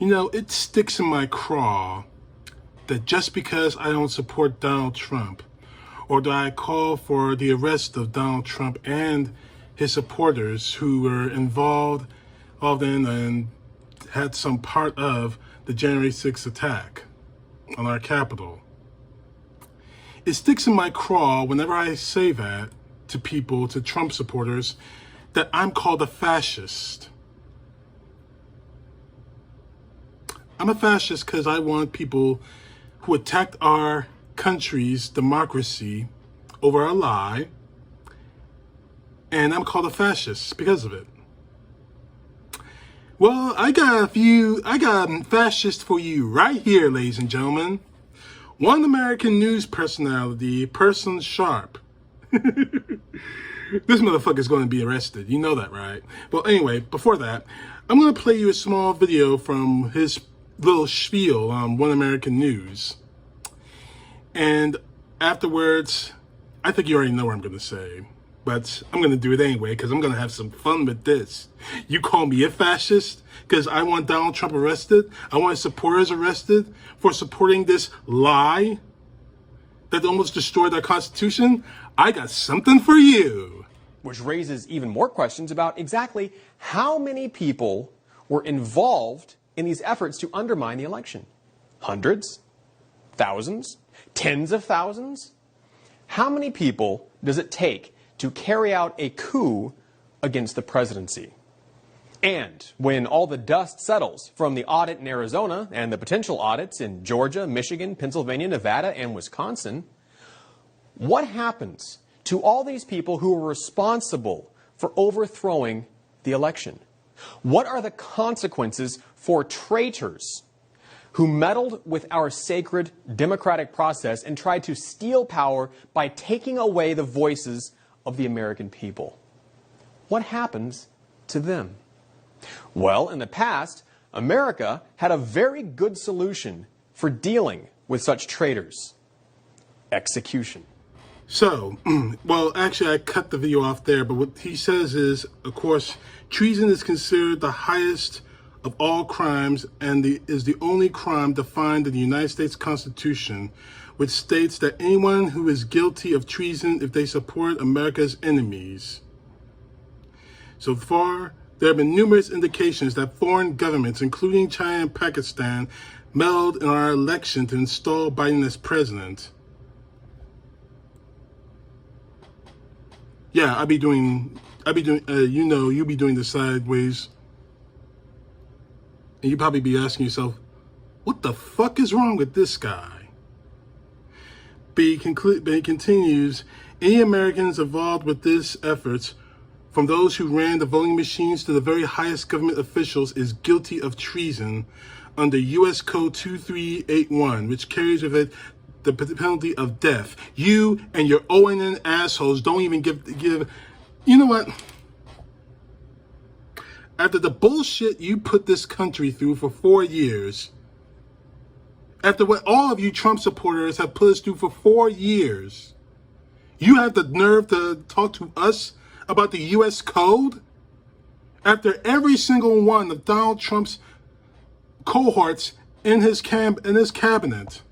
You know, it sticks in my craw that just because I don't support Donald Trump, or that I call for the arrest of Donald Trump and his supporters who were involved in and had some part of the January 6th attack on our Capitol. It sticks in my craw whenever I say that to people, to Trump supporters, that I'm called a fascist. I'm a fascist because I want people who attacked our country's democracy over a lie, and I'm called a fascist because of it. Well, I got a fascist for you right here, ladies and gentlemen. One American news personality, Pearson Sharp. This motherfucker's going to be arrested. You know that, right? Well, anyway, before that, I'm going to play you a small video from his little spiel on One American News. And afterwards, I think you already know what I'm going to say. But I'm going to do it anyway because I'm going to have some fun with this. You call me a fascist because I want Donald Trump arrested? I want his supporters arrested for supporting this lie that almost destroyed our Constitution? I got something for you. Which raises even more questions about exactly how many people were involved in these efforts to undermine the election. Hundreds? Thousands? Tens of thousands? How many people does it take to carry out a coup against the presidency? And when all the dust settles from the audit in Arizona and the potential audits in Georgia, Michigan, Pennsylvania, Nevada, and Wisconsin, what happens to all these people who were responsible for overthrowing the election? What are the consequences for traitors who meddled with our sacred democratic process and tried to steal power by taking away the voices of the American people? What happens to them? Well, in the past, America had a very good solution for dealing with such traitors: execution. So, well, actually, I cut the video off there, but what he says is, of course, treason is considered the highest of all crimes and is the only crime defined in the United States Constitution, which states that anyone who is guilty of treason if they support America's enemies. So far, there have been numerous indications that foreign governments, including China and Pakistan, meddled in our election to install Biden as president. Yeah, you'll be doing the sideways. And you probably be asking yourself, what the fuck is wrong with this guy? But he continues, any Americans involved with these efforts, from those who ran the voting machines to the very highest government officials, is guilty of treason under U.S. Code 2381, which carries with it the penalty of death. You and your OAN assholes don't even give. You know what? After the bullshit you put this country through for 4 years, after what all of you Trump supporters have put us through for 4 years, you have the nerve to talk to us about the U.S. Code? After every single one of Donald Trump's cohorts in his cabinet.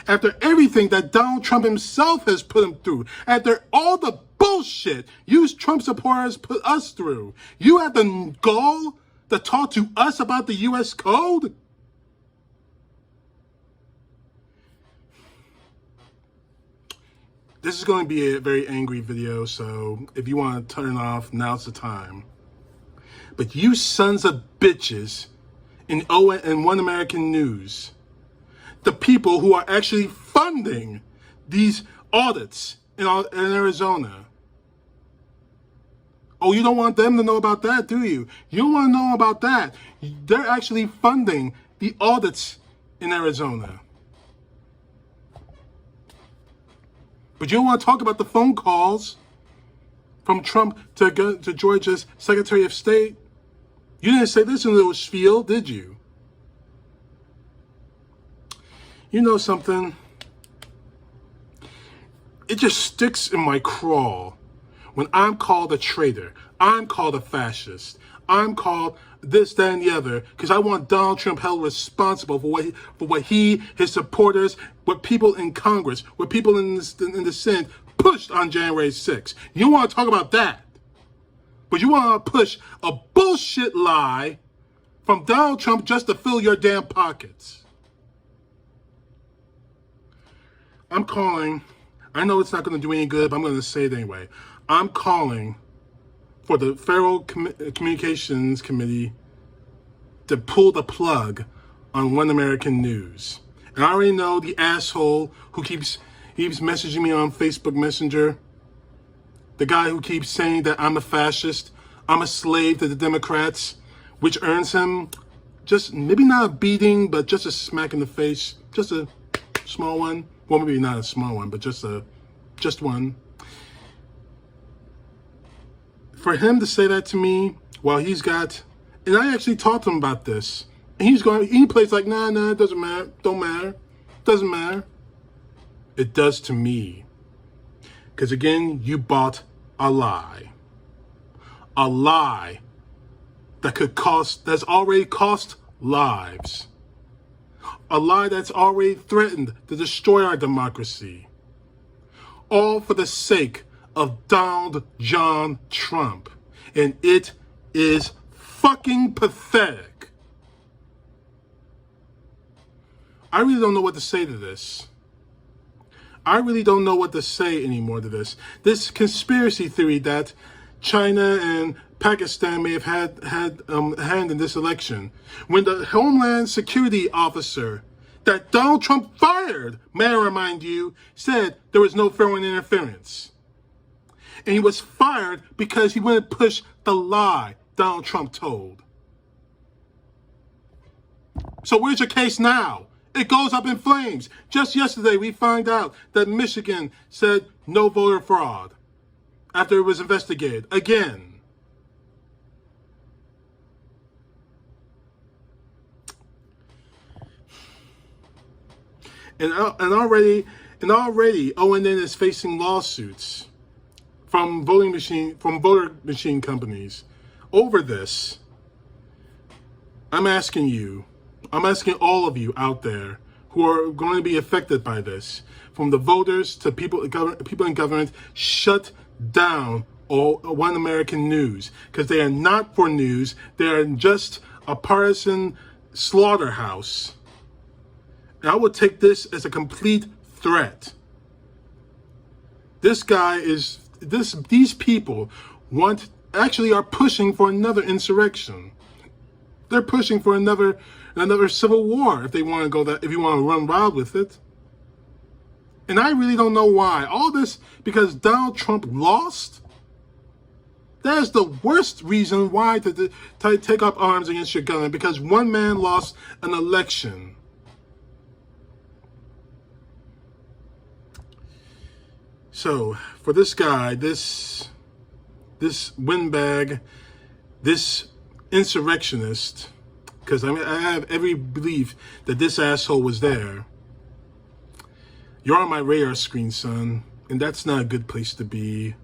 After everything that Donald Trump himself has put him through. After all the bullshit you Trump supporters put us through. You have the gall to talk to us about the U.S. Code? This is going to be a very angry video, so if you want to turn off, now's the time. But you sons of bitches in OAN and One American News, the people who are actually funding these audits in Arizona. Oh, you don't want them to know about that, do you? You don't want to know about that. They're actually funding the audits in Arizona. But you don't want to talk about the phone calls from Trump to Georgia's Secretary of State. You didn't say this in a little spiel, did you? You know something? It just sticks in my craw when I'm called a traitor. I'm called a fascist. I'm called this, that, and the other, because I want Donald Trump held responsible for what he, his supporters, what people in Congress, what people in the Senate pushed on January 6th. You don't want to talk about that. But you want to push a bullshit lie from Donald Trump just to fill your damn pockets. I'm calling, I know it's not going to do any good, but I'm going to say it anyway. I'm calling for the Federal Communications Committee to pull the plug on One American News. And I already know the asshole who keeps messaging me on Facebook Messenger, the guy who keeps saying that I'm a fascist, I'm a slave to the Democrats, which earns him just maybe not a beating, but just a smack in the face, just a small one. Well, maybe not a small one, but just one. For him to say that to me while he's got, and I actually talked to him about this, and he plays like, nah, it doesn't matter, doesn't matter. It does to me. Because again, you bought a lie that's already cost lives. A lie that's already threatened to destroy our democracy. All for the sake of Donald John Trump. And it is fucking pathetic. I really don't know what to say to this. I really don't know what to say anymore to this. This conspiracy theory that China and Pakistan may have had a hand in this election, when the Homeland Security officer that Donald Trump fired, may I remind you, said there was no foreign interference. And he was fired because he wouldn't push the lie Donald Trump told. So where's your case now? It goes up in flames. Just yesterday, we find out that Michigan said no voter fraud after it was investigated again. And already OAN is facing lawsuits from voter machine companies over this. I'm asking all of you out there who are going to be affected by this, from the voters to people in government, shut down One American News, because they are not for news. They are just a partisan slaughterhouse. And I would take this as a complete threat. These people are pushing for another insurrection. They're pushing for another civil war if they want to go that, if you want to run wild with it. And I really don't know why. All this because Donald Trump lost? That is the worst reason why to take up arms against your government, because one man lost an election. So, for this guy, this windbag, this insurrectionist, because I have every belief that this asshole was there. You're on my radar screen, son, and that's not a good place to be.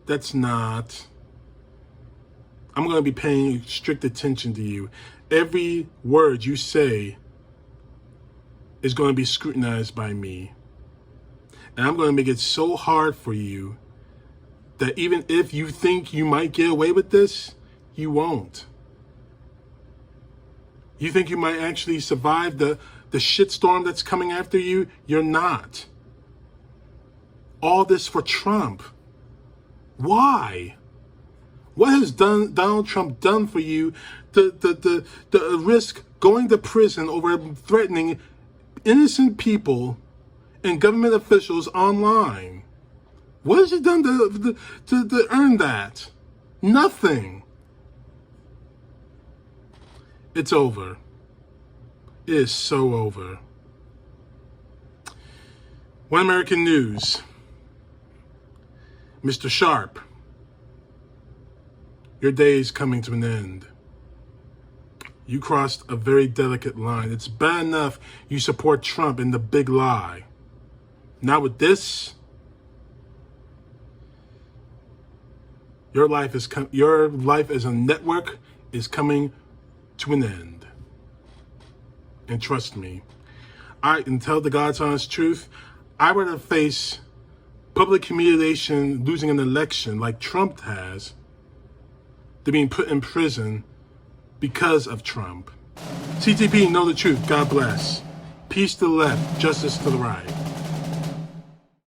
That's not. I'm going to be paying strict attention to you. Every word you say is going to be scrutinized by me. And I'm going to make it so hard for you that even if you think you might get away with this, you won't. You think you might actually survive the shitstorm that's coming after you? You're not. All this for Trump. Why? What has Donald Trump done for you to risk going to prison over threatening innocent people and government officials online? What has he done to earn that? Nothing. It's over. It is so over. One American News. Mr. Sharp, your day is coming to an end. You crossed a very delicate line. It's bad enough you support Trump in the big lie. Not with this. Your life as a network is coming to an end. And trust me, and tell the God's honest truth, I would rather face public humiliation, losing an election like Trump has, than being put in prison because of Trump. CTP, know the truth. God bless. Peace to the left, justice to the right.